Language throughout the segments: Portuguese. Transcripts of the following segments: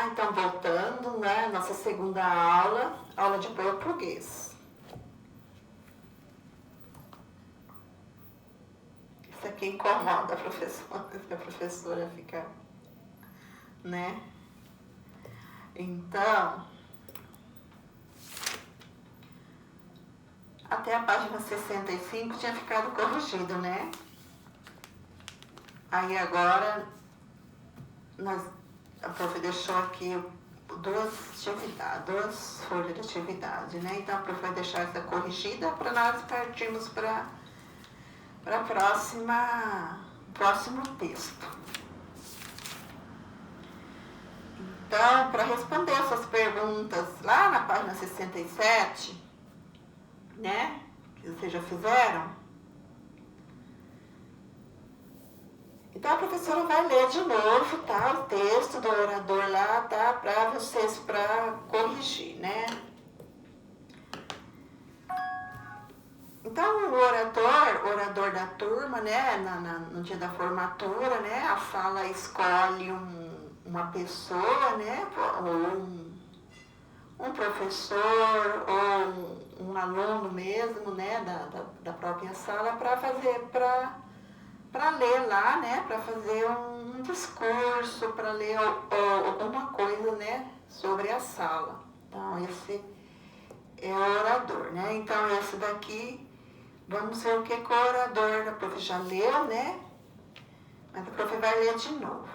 lá, então voltando, né, nossa segunda aula de português. Isso aqui incomoda a professora fica, né? Então, até a página 65 tinha ficado corrigido, né? Aí agora, a prof deixou aqui duas folhas de atividade, né? Então a prof vai deixar essa corrigida para nós partirmos para próximo texto. Então, para responder essas perguntas lá na página 67, né? Que vocês já fizeram. Então a professora vai ler de novo, tá? O texto do orador lá, tá? Para vocês, para corrigir, né? Então o orador da turma, né? No dia da formatura, né? A sala escolhe uma pessoa, né? Ou um professor, ou um aluno mesmo, né? Da própria sala para ler lá, né, para fazer um discurso, para ler alguma coisa, né, sobre a sala. Então, esse é o orador, né? Então, esse daqui, vamos ver o que o orador, a prof já leu, né? Mas a prof vai ler de novo.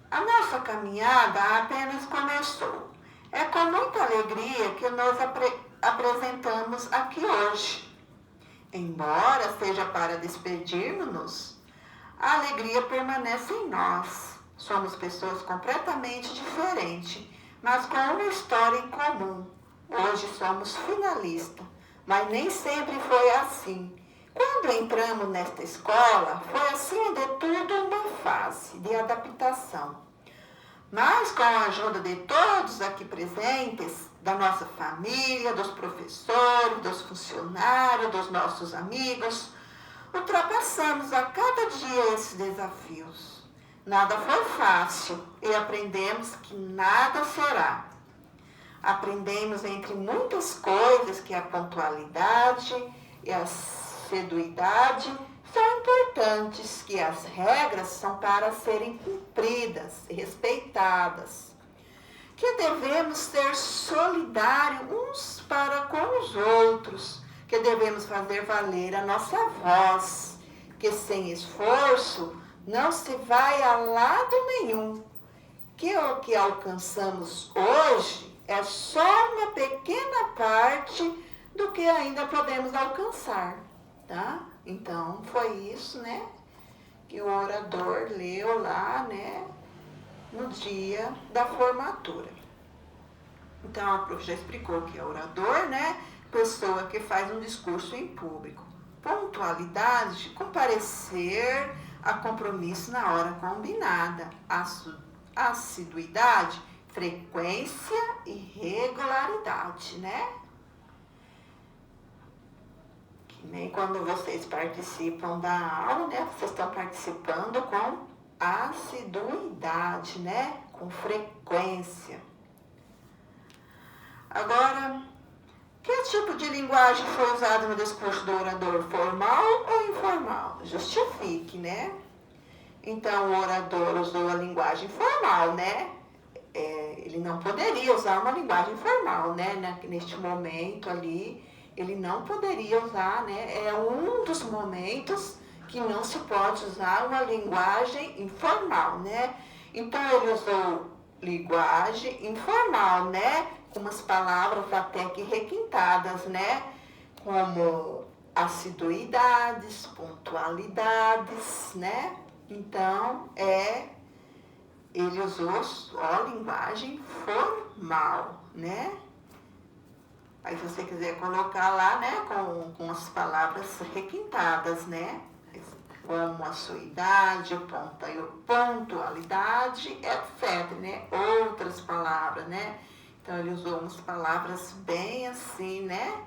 A nossa caminhada apenas começou. É com muita alegria que nos apresentamos aqui hoje. Embora seja para despedirmos-nos, a alegria permanece em nós. Somos pessoas completamente diferentes, mas com uma história em comum. Hoje somos finalistas, mas nem sempre foi assim. Quando entramos nesta escola, foi assim de tudo uma fase de adaptação. Mas com a ajuda de todos aqui presentes, da nossa família, dos professores, dos funcionários, dos nossos amigos, ultrapassamos a cada dia esses desafios. Nada foi fácil e aprendemos que nada será. Aprendemos, entre muitas coisas, que a pontualidade e a assiduidade são importantes, que as regras são para serem cumpridas e respeitadas, que devemos ser solidários uns para com os outros, que devemos fazer valer a nossa voz, que sem esforço não se vai a lado nenhum, que o que alcançamos hoje é só uma pequena parte do que ainda podemos alcançar, tá? Então, foi isso, né, que o orador leu lá, né, no dia da formatura. Então, a prof já explicou que é orador, né, pessoa que faz um discurso em público. Pontualidade, comparecer a compromisso na hora combinada. Assiduidade, frequência e regularidade, né? Que nem quando vocês participam da aula, né? Vocês estão participando com assiduidade, né? Com frequência. Agora, que tipo de linguagem foi usado no discurso do orador? Formal ou informal? Justifique, né? Então, o orador usou a linguagem formal, né? Ele não poderia usar uma linguagem formal, né? Neste momento ali, ele não poderia usar, né? É um dos momentos que não se pode usar uma linguagem informal, né? Então, ele usou linguagem informal, né? Com umas palavras até que requintadas, né? Como assiduidades, pontualidades, né? Então, ele usou só linguagem formal, né? Aí, se você quiser colocar lá, né, com as palavras requintadas, né? Como a sua idade, pontualidade, etc, né? Outras palavras, né? Então, ele usou umas palavras bem assim, né?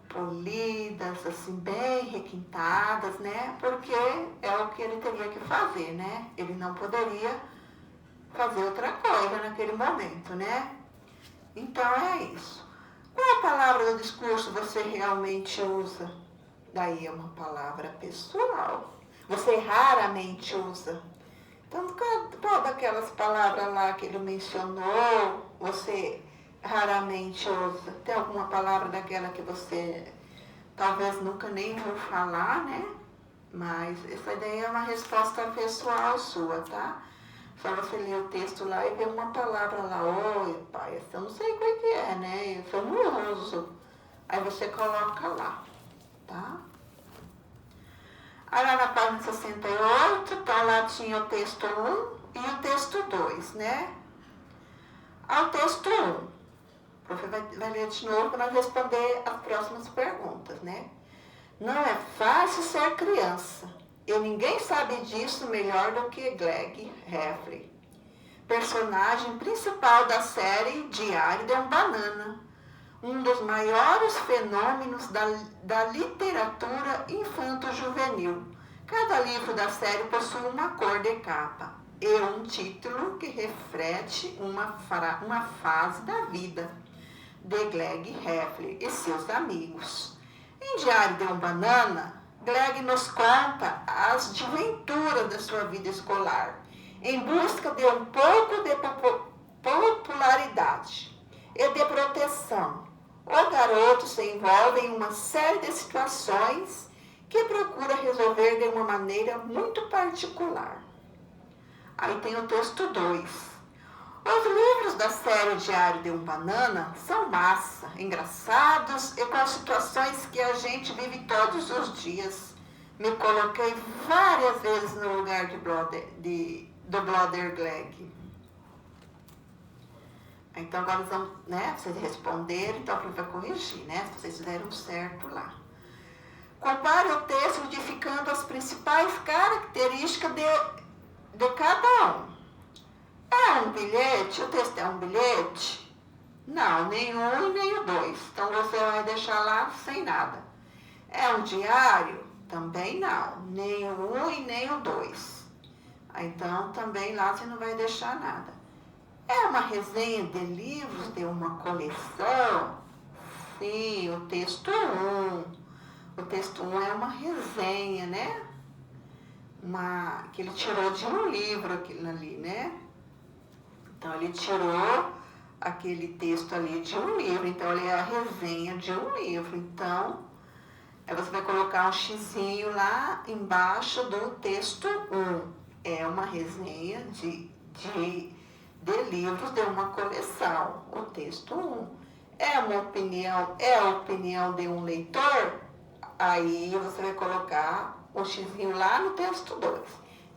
Polidas, assim, bem requintadas, né? Porque é o que ele teria que fazer, né? Ele não poderia fazer outra coisa naquele momento, né? Então é isso. Qual palavra do discurso você realmente usa? Daí é uma palavra pessoal. Você raramente usa. Então, qual daquelas palavras lá que ele mencionou, você raramente usa? Tem alguma palavra daquela que você talvez nunca nem ouviu falar, né? Mas essa daí é uma resposta pessoal sua, tá? Só você ler o texto lá e ver uma palavra lá, oi, pai, essa eu não sei qual que é, né? Isso eu não uso. Aí você coloca lá, tá? Aí lá na página 68, então lá tinha o texto 1 e o texto 2, né? Ao texto 1, o professor vai ler de novo para nós responder as próximas perguntas, né? Não é fácil ser criança, e ninguém sabe disso melhor do que Greg Heffley, personagem principal da série Diário de um Banana, um dos maiores fenômenos da literatura infanto-juvenil. Cada livro da série possui uma cor de capa e um título que reflete uma fase da vida de Greg Heffley e seus amigos. Em Diário de um Banana, Greg nos conta as desventuras da sua vida escolar, em busca de um pouco de popularidade e de proteção. O garoto se envolve em uma série de situações que procura resolver de uma maneira muito particular. Aí tem o texto 2. Os livros da série Diário de um Banana são massa, engraçados e com situações que a gente vive todos os dias. Me coloquei várias vezes no lugar do brother Greg. Então agora nós vamos, né, vocês responderem, então eu vou corrigir, né, se vocês fizeram certo lá. Compare o texto identificando as principais características de cada um. É um bilhete? O texto é um bilhete? Não, nem um e nem o 2. Então você vai deixar lá sem nada. É um diário? Também não. Nem o 1 e nem o 2. Então também lá você não vai deixar nada. É uma resenha de livros de uma coleção? Sim, o texto 1. O texto 1 é uma resenha, né? Que ele tirou de um livro aquilo ali, né? Então, ele tirou aquele texto ali de um livro. Então, ele é a resenha de um livro. Então, aí você vai colocar um xizinho lá embaixo do texto 1. É uma resenha de livros de uma coleção. O texto 1. É uma opinião, é a opinião de um leitor? Aí, você vai colocar o xizinho lá no texto 2.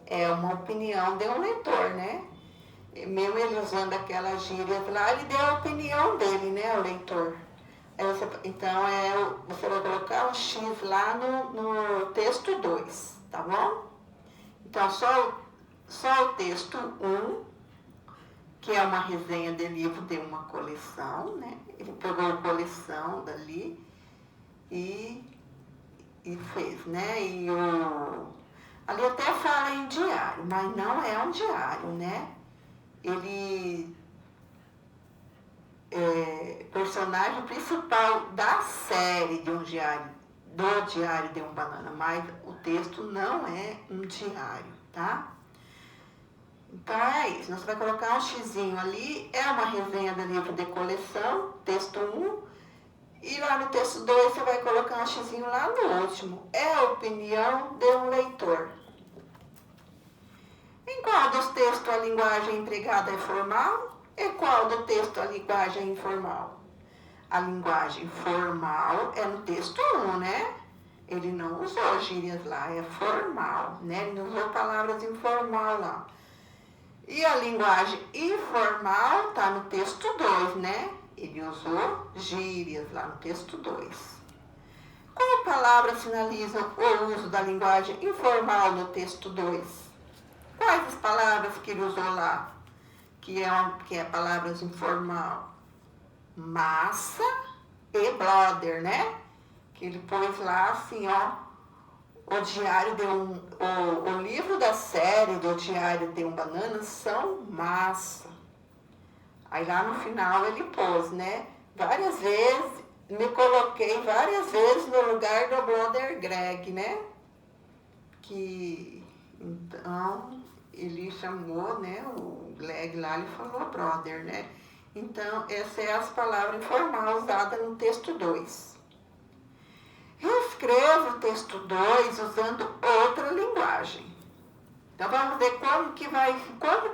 É uma opinião de um leitor, né? Mesmo ele usando aquelas gírias lá, ele deu a opinião dele, né, o leitor. Então, você vai colocar o X lá no texto 2, tá bom? Então, só o texto 1, que é uma resenha de livro de uma coleção, né? Ele pegou a coleção dali e fez, né? Ali até fala em diário, mas não é um diário, né? Ele é personagem principal da série do Diário de um Banana, mas o texto não é um diário, tá? Então é isso, você vai colocar um xizinho ali, é uma resenha do livro de coleção, texto 1, e lá no texto 2 você vai colocar um xizinho lá no último, é a opinião de um leitor. Em qual dos textos a linguagem empregada é formal e qual do texto a linguagem é informal? A linguagem formal é no texto 1, né? Ele não usou gírias lá, é formal, né? Ele não usou palavras informal lá. E a linguagem informal está no texto 2, né? Ele usou gírias lá no texto 2. Qual palavra sinaliza o uso da linguagem informal no texto 2? Quais as palavras que ele usou lá, que é palavras informal? Massa e brother, né? Que ele pôs lá assim, ó, o livro da série do Diário de um Banana são massa. Aí lá no final ele pôs, né? Várias vezes, me coloquei várias vezes no lugar do brother Greg, né? Que então ele chamou, né? O Greg lá, ele falou brother, né? Então, essa é as palavras informais usadas no texto 2. Reescreva o texto 2 usando outra linguagem. Então, vamos ver como que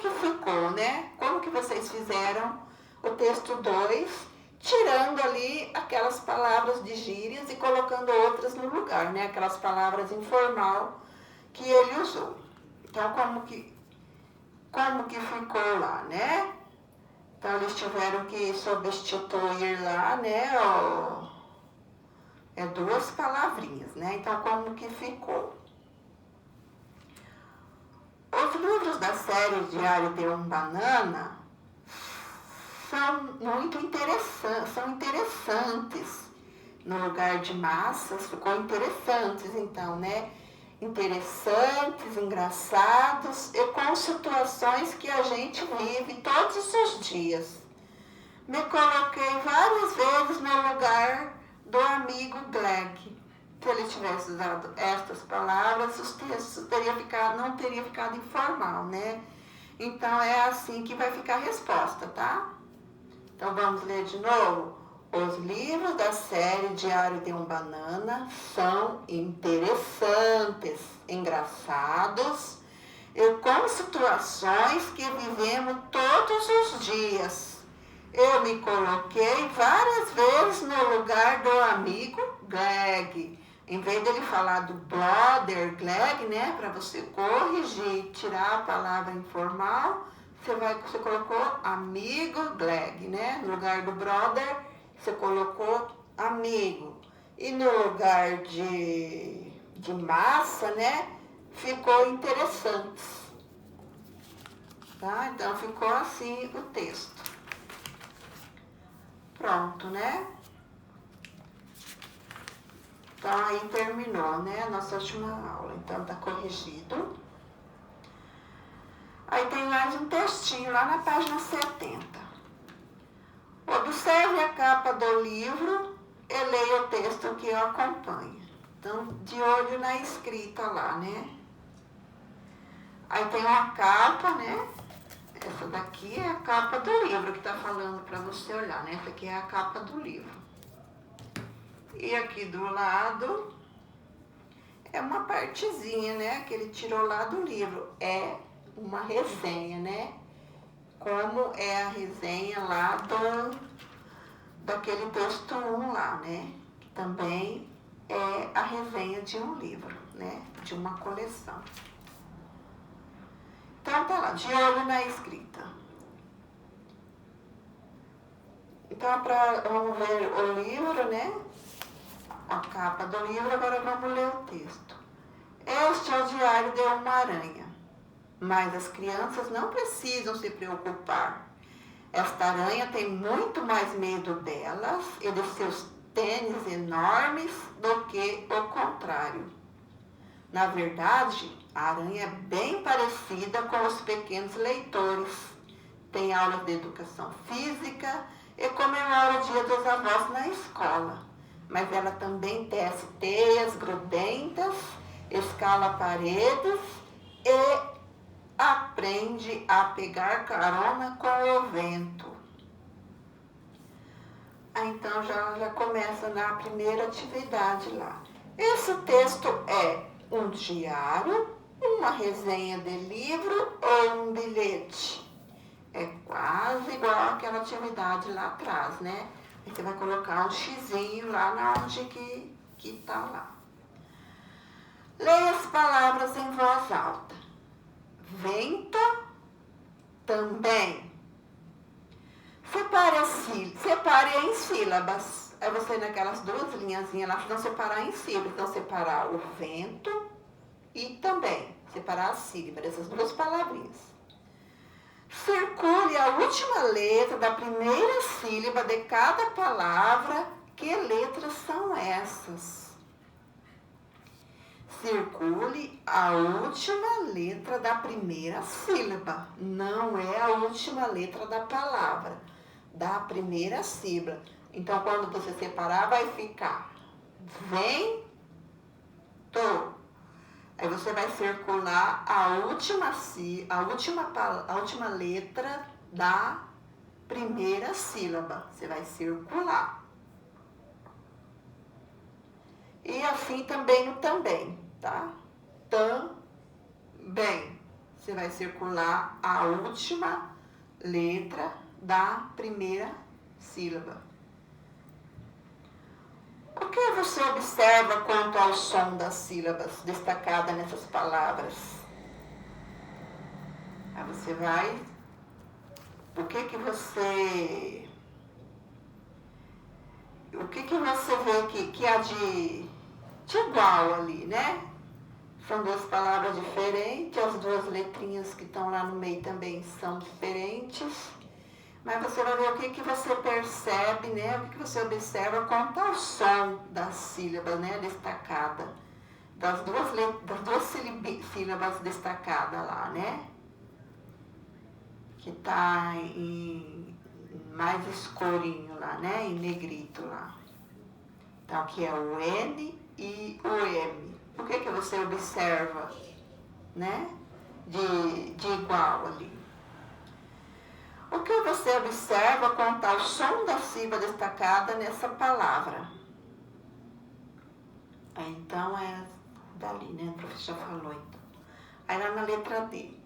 ficou, né? Como que vocês fizeram o texto 2, tirando ali aquelas palavras de gírias e colocando outras no lugar, né? Aquelas palavras informal que ele usou. Então, como que ficou lá, né? Então, eles tiveram que substituir lá, né? Duas palavrinhas, né? Então, como que ficou? Os livros da série Diário de um Banana são muito interessantes. No lugar de massas, ficou interessantes, então, né? Interessantes, engraçados e com situações que a gente vive todos os dias. Me coloquei várias vezes no lugar do amigo Greg. Se ele tivesse usado estas palavras, os textos não teria ficado informal, né? Então, é assim que vai ficar a resposta, tá? Então, vamos ler de novo. Os livros da série Diário de um Banana são interessantes, engraçados e com situações que vivemos todos os dias. Eu me coloquei várias vezes no lugar do amigo Greg. Em vez dele falar do brother Greg, né, para você corrigir, tirar a palavra informal, você colocou amigo Greg, né? No lugar do brother, você colocou amigo. E no lugar de massa, né, ficou interessante. Tá? Então, ficou assim o texto. Pronto, né? Então, aí terminou, né, a nossa última aula. Então, tá corrigido. Aí tem mais um textinho lá na página 70. Observe a capa do livro e leia o texto que eu acompanho. Então, de olho na escrita lá, né? Aí tem uma capa, né? Essa daqui é a capa do livro que tá falando para você olhar, né? Essa aqui é a capa do livro. E aqui do lado é uma partezinha, né? Que ele tirou lá do livro. É uma resenha, né? Como é a resenha lá daquele texto 1 lá, né? Que também é a resenha de um livro, né? De uma coleção. Então tá lá, de olho na escrita. Então vamos ver o livro, né? A capa do livro, agora vamos ler o texto. Este é o diário de uma aranha, mas as crianças não precisam se preocupar. Esta aranha tem muito mais medo delas e de seus tênis enormes do que o contrário. Na verdade, a aranha é bem parecida com os pequenos leitores. Tem aulas de educação física e comemora o dia dos avós na escola. Mas ela também tece teias grudentas, escala paredes e aprende a pegar carona com o vento. Então já começa na primeira atividade lá. Esse texto é um diário, uma resenha de livro ou um bilhete. É quase igual àquela atividade lá atrás, né? Você vai colocar um xizinho lá na onde que tá lá. Leia as palavras em voz alta. Vento, também. Separe em sílabas. Aí você naquelas duas linhazinhas lá, vão separar em sílabas. Então, separar o vento e também separar a sílaba, essas duas palavrinhas. Circule a última letra da primeira sílaba de cada palavra. Que letras são essas? circule a última letra da primeira sílaba. Não é a última letra da palavra, da primeira sílaba. Então, quando você separar, vai ficar vento. Aí você vai circular a última letra da primeira sílaba. Você vai circular. E assim também no também, tá? Também. Você vai circular a última letra da primeira sílaba. O que você observa quanto ao som das sílabas destacadas nessas palavras? Aí você vai... O que você vê que há de igual ali, né? São duas palavras diferentes, as duas letrinhas que estão lá no meio também são diferentes. Mas você vai ver o que você percebe, né? O que você observa quanto ao som das sílabas, né? Destacada. Das duas sílabas destacadas lá, né? Que está em mais escurinho lá, né? Em negrito lá. Então, aqui é o N e o M. O que você observa, né? De igual ali. O que você observa quanto ao som da sílaba destacada nessa palavra? Aí, então, é dali, né? O professor já falou, então. Aí, lá na letra D.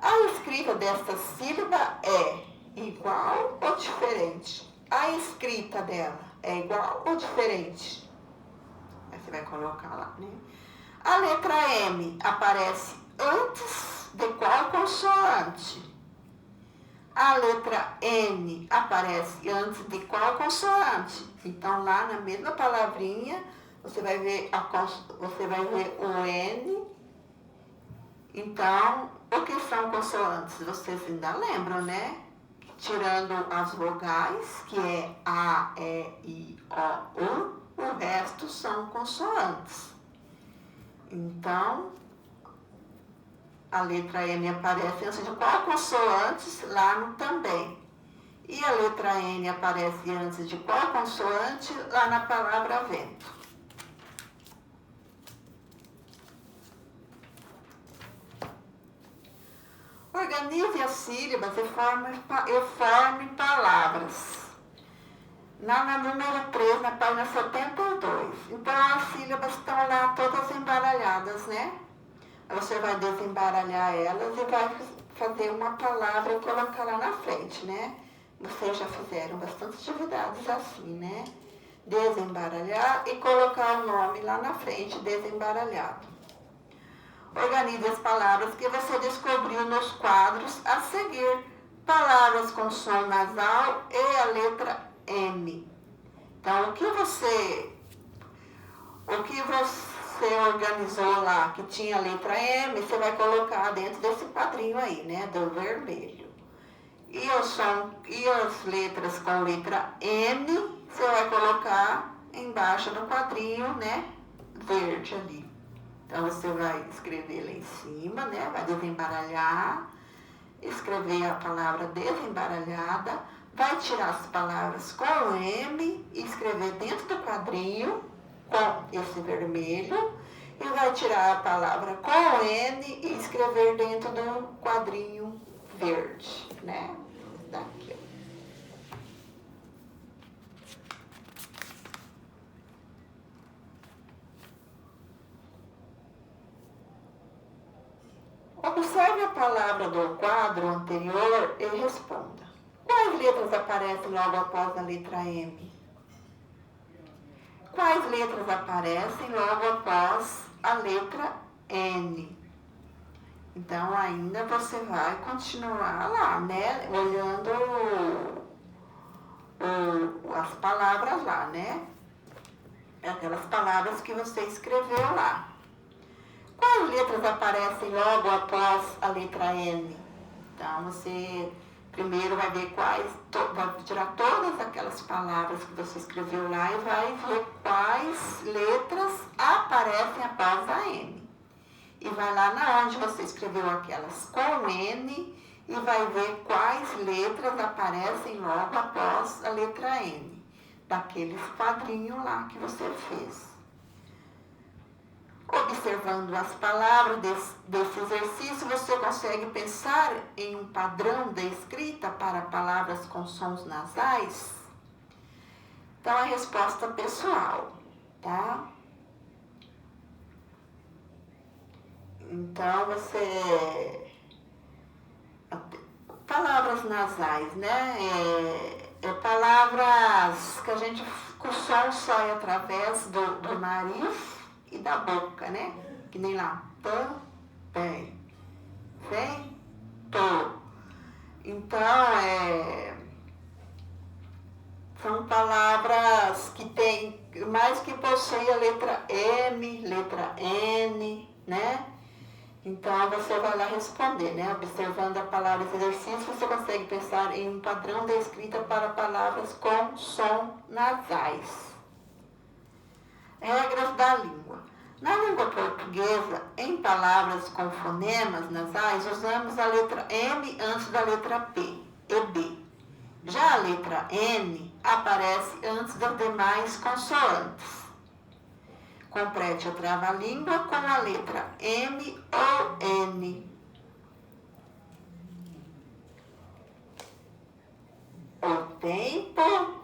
A escrita desta sílaba é igual ou diferente? A escrita dela é igual ou diferente? Aí você vai colocar lá, né? A letra M aparece antes de qual consoante? A letra N aparece antes de qual consoante? Então, lá na mesma palavrinha, você vai ver o N. Então, o que são consoantes? Vocês ainda lembram, né? Tirando as vogais, que é A, E, I, O, U, o resto são consoantes. Então, a letra N aparece antes de qual consoante? Lá no também. E a letra N aparece antes de qual consoante? Lá na palavra vento. Organize as sílabas e forme palavras. Na número 3, na página 72. Então, as sílabas estão lá todas embaralhadas, né? Você vai desembaralhar elas e vai fazer uma palavra e colocar lá na frente, né? Vocês já fizeram bastante atividades assim, né? Desembaralhar e colocar o nome lá na frente, desembaralhado. Organize as palavras que você descobriu nos quadros a seguir. Palavras com som nasal e a letra M. Então, o que você organizou lá, que tinha a letra M, você vai colocar dentro desse quadrinho aí, né? Do vermelho. E as letras com letra N, você vai colocar embaixo do quadrinho, né? Verde ali. Então, você vai escrever lá em cima, né? Vai desembaralhar, escrever a palavra desembaralhada, vai tirar as palavras com M e escrever dentro do quadrinho com esse vermelho e vai tirar a palavra com N e escrever dentro do quadrinho verde, né? Daqui, ó. Observe a palavra do quadro anterior e responda. Quais letras aparecem logo após a letra M? Quais letras aparecem logo após a letra N? Então, ainda você vai continuar lá, né? Olhando as palavras lá, né? Aquelas palavras que você escreveu lá. Quais letras aparecem logo após a letra N? Então, você primeiro vai ver vai tirar todas aquelas palavras que você escreveu lá e vai ver quais letras aparecem após a N. E vai lá na onde você escreveu aquelas com N e vai ver quais letras aparecem logo após a letra N, daqueles quadrinhos lá que você fez. Observando as palavras desse exercício, você consegue pensar em um padrão de escrita para palavras com sons nasais? Então, a resposta pessoal, tá? Então, palavras nasais, né? Palavras que que o som sai através do nariz e da boca, né? Que nem lá, também, vem, tô. Então, são palavras que tem, mais que possuem a letra M, letra N, né? Então, você vai lá responder, né? Observando a palavra exercício, você consegue pensar em um padrão de escrita para palavras com som nasais. Regras da língua. Na língua portuguesa, em palavras com fonemas nasais, usamos a letra M antes da letra P e B. Já a letra N aparece antes das demais consoantes. Complete a trava-língua com a letra M ou N. O tempo,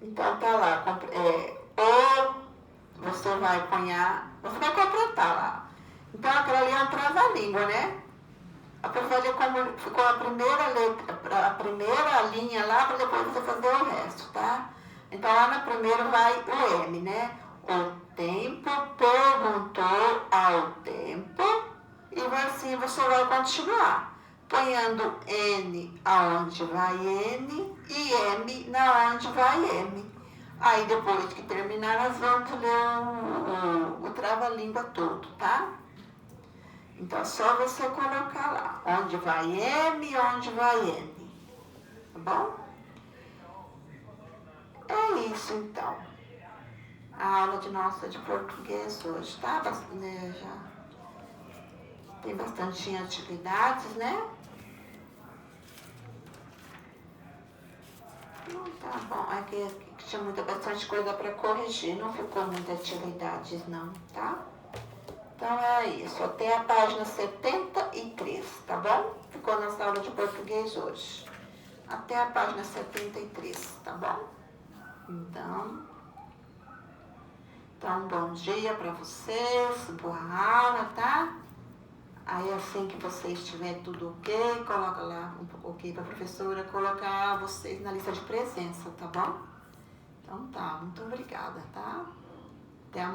então tá lá, você vai completar lá. Então aquela ali é um trava-língua, né? Como ficou a primeira letra, a primeira linha lá, para depois você fazer o resto, tá? Então lá na primeira vai o M, né? O tempo perguntou ao tempo, e assim você vai continuar, ponhando N aonde vai N e M na onde vai M. Aí depois que terminar, nós vamos ler o trava-língua todo, tá? Então, só você colocar lá, onde vai M e onde vai N, tá bom? É isso, então. A aula de português hoje, tá? Já tem bastante atividades, né? Tá bom, aqui tinha bastante coisa para corrigir, não ficou muitas atividades não, tá? Então é isso, até a página 73, tá bom? Ficou nossa aula de português hoje. Até a página 73, tá bom? Então, bom dia para vocês, boa aula, tá? Aí assim que vocês tiverem tudo ok, coloca lá um ok para a professora colocar vocês na lista de presença, tá bom? Então tá, muito obrigada, tá?